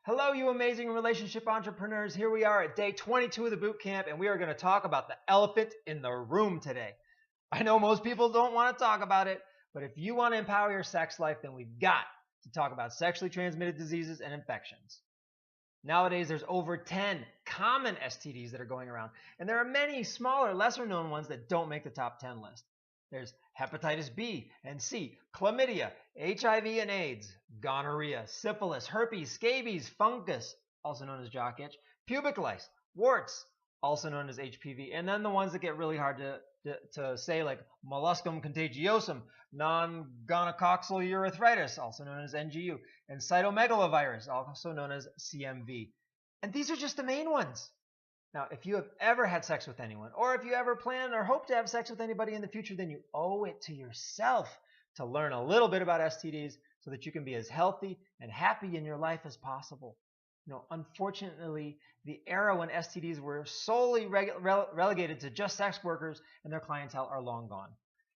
Hello, you amazing relationship entrepreneurs. Here we are at day 22 of the boot camp, and we are going to talk about the elephant in the room today. I know most people don't want to talk about it, but if you want to empower your sex life, then we've got to talk about sexually transmitted diseases and infections. Nowadays, there's over 10 common STDs that are going around, and there are many smaller, lesser known ones that don't make the top 10 list. There's hepatitis B and C, chlamydia, HIV and AIDS, gonorrhea, syphilis, herpes, scabies, fungus, also known as jock itch, pubic lice, warts, also known as HPV, and then the ones that get really hard to say, like molluscum contagiosum, non-gonococcal urethritis, also known as NGU, and cytomegalovirus, also known as CMV. And these are just the main ones. Now, if you have ever had sex with anyone, or if you ever plan or hope to have sex with anybody in the future, then you owe it to yourself to learn a little bit about STDs so that you can be as healthy and happy in your life as possible. Unfortunately, the era when STDs were solely relegated to just sex workers and their clientele are long gone.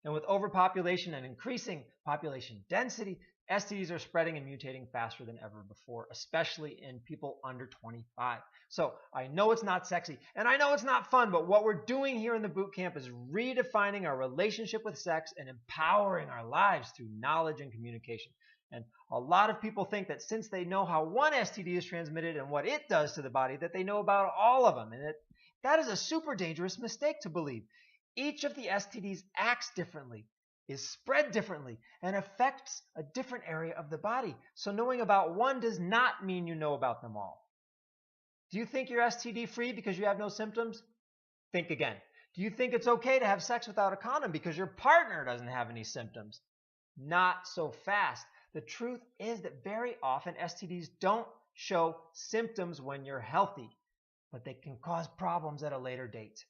And with overpopulation and increasing population density, STDs are spreading and mutating faster than ever before, especially in people under 25. So I know it's not sexy and I know it's not fun, but what we're doing here in the boot camp is redefining our relationship with sex and empowering our lives through knowledge and communication. And a lot of people think that since they know how one STD is transmitted and what it does to the body, that they know about all of them. And that is a super dangerous mistake to believe. Each of the STDs acts differently, is spread differently, and affects a different area of the body. So knowing about one does not mean you know about them all. Do you think you're STD free because you have no symptoms? Think again. Do you think it's okay to have sex without a condom because your partner doesn't have any symptoms? Not so fast. The truth is that very often STDs don't show symptoms when you're healthy, but they can cause problems at a later date.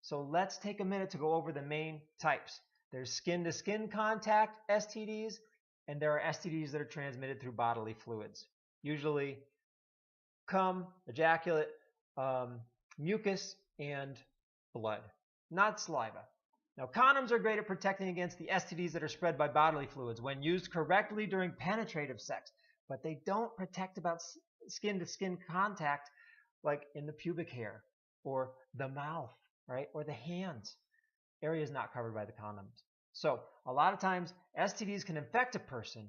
So let's take a minute to go over the main types. There's skin-to-skin contact STDs, and there are STDs that are transmitted through bodily fluids, usually cum, ejaculate, mucus, and blood, not saliva. Now, condoms are great at protecting against the STDs that are spread by bodily fluids when used correctly during penetrative sex, but they don't protect about skin-to-skin contact like in the pubic hair or the mouth, right, or the hands, areas not covered by the condoms. So a lot of times STDs can infect a person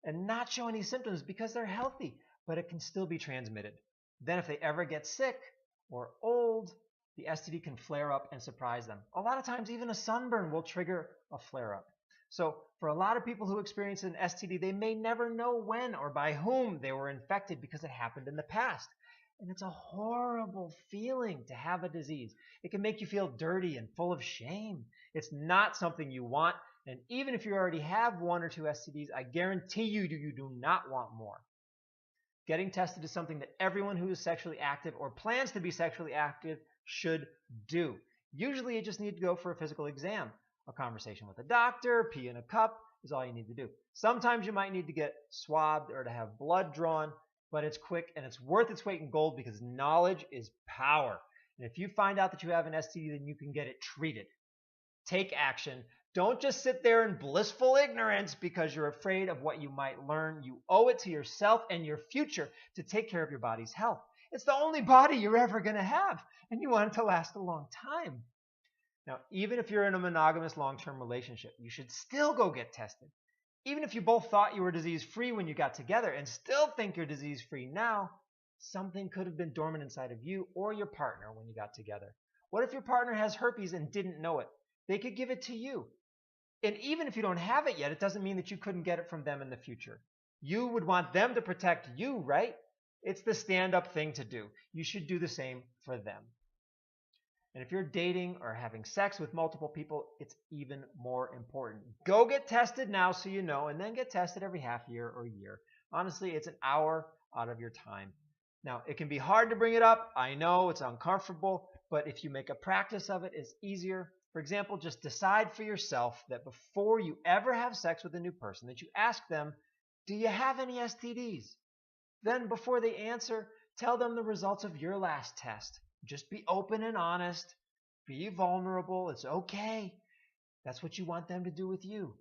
and not show any symptoms because they're healthy, but it can still be transmitted. Then if they ever get sick or old, the STD can flare up and surprise them. A lot of times even a sunburn will trigger a flare-up. So for a lot of people who experience an STD, they may never know when or by whom they were infected because it happened in the past. And it's a horrible feeling to have a disease. It can make you feel dirty and full of shame. It's not something you want. And even if you already have one or two STDs, I guarantee you do not want more. Getting tested is something that everyone who is sexually active or plans to be sexually active should do. Usually you just need to go for a physical exam. A conversation with a doctor, pee in a cup is all you need to do. Sometimes you might need to get swabbed or to have blood drawn, but it's quick and it's worth its weight in gold because knowledge is power. And if you find out that you have an STD, then you can get it treated. Take action. Don't just sit there in blissful ignorance because you're afraid of what you might learn. You owe it to yourself and your future to take care of your body's health. It's the only body you're ever going to have, and you want it to last a long time. Now, even if you're in a monogamous long-term relationship, you should still go get tested. Even if you both thought you were disease-free when you got together and still think you're disease-free now, something could have been dormant inside of you or your partner when you got together. What if your partner has herpes and didn't know it? They could give it to you. And even if you don't have it yet, it doesn't mean that you couldn't get it from them in the future. You would want them to protect you, right? It's the stand-up thing to do. You should do the same for them. And if you're dating or having sex with multiple people, it's even more important. Go get tested now so you know, and then get tested every half year or year. Honestly, it's an hour out of your time. Now, it can be hard to bring it up. I know it's uncomfortable, but if you make a practice of it, it's easier. For example, just decide for yourself that before you ever have sex with a new person, that you ask them, do you have any STDs? Then before they answer, tell them the results of your last test. Just be open and honest. Be vulnerable. It's okay. That's what you want them to do with you.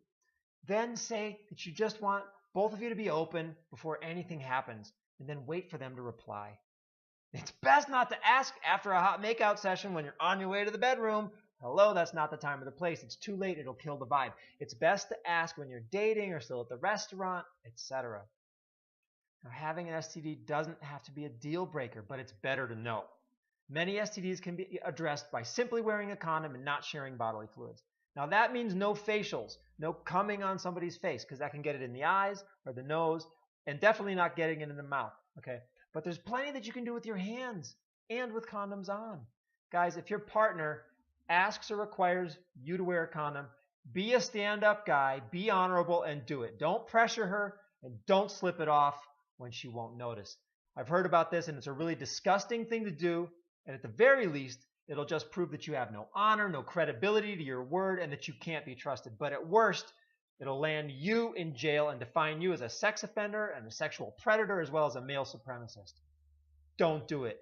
Then say that you just want both of you to be open before anything happens. and then wait for them to reply. It's best not to ask after a hot makeout session when you're on your way to the bedroom. Hello, that's not the time or the place. It's too late. It'll kill the vibe. It's best to ask when you're dating or still at the restaurant, etc. Now, having an STD doesn't have to be a deal breaker, but it's better to know. Many STDs can be addressed by simply wearing a condom and not sharing bodily fluids. Now, that means no facials, no coming on somebody's face, because that can get it in the eyes or the nose, and definitely not getting it in the mouth, okay? But there's plenty that you can do with your hands and with condoms on. Guys, if your partner asks or requires you to wear a condom, be a stand-up guy, be honorable, and do it. Don't pressure her, and don't slip it off when she won't notice. I've heard about this, and it's a really disgusting thing to do, and at the very least, it'll just prove that you have no honor, no credibility to your word, and that you can't be trusted. But at worst, it'll land you in jail and define you as a sex offender and a sexual predator as well as a male supremacist. Don't do it.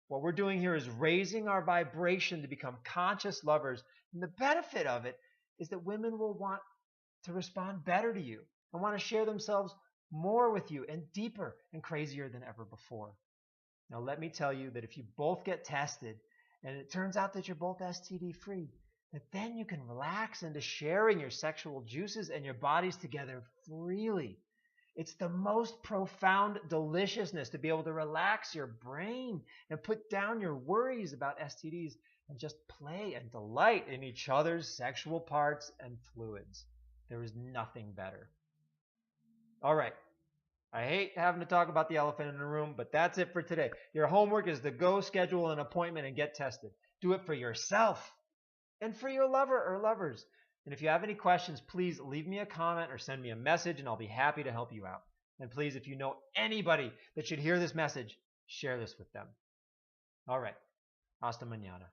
What we're doing here is raising our vibration to become conscious lovers. And the benefit of it is that women will want to respond better to you and want to share themselves more with you and deeper and crazier than ever before. Now, let me tell you that if you both get tested and it turns out that you're both STD free, that then you can relax into sharing your sexual juices and your bodies together freely. It's the most profound deliciousness to be able to relax your brain and put down your worries about STDs and just play and delight in each other's sexual parts and fluids. There is nothing better. All right. I hate having to talk about the elephant in the room, but that's it for today. Your homework is to go schedule an appointment and get tested. Do it for yourself and for your lover or lovers. And if you have any questions, please leave me a comment or send me a message, and I'll be happy to help you out. And please, if you know anybody that should hear this message, share this with them. All right. Hasta mañana.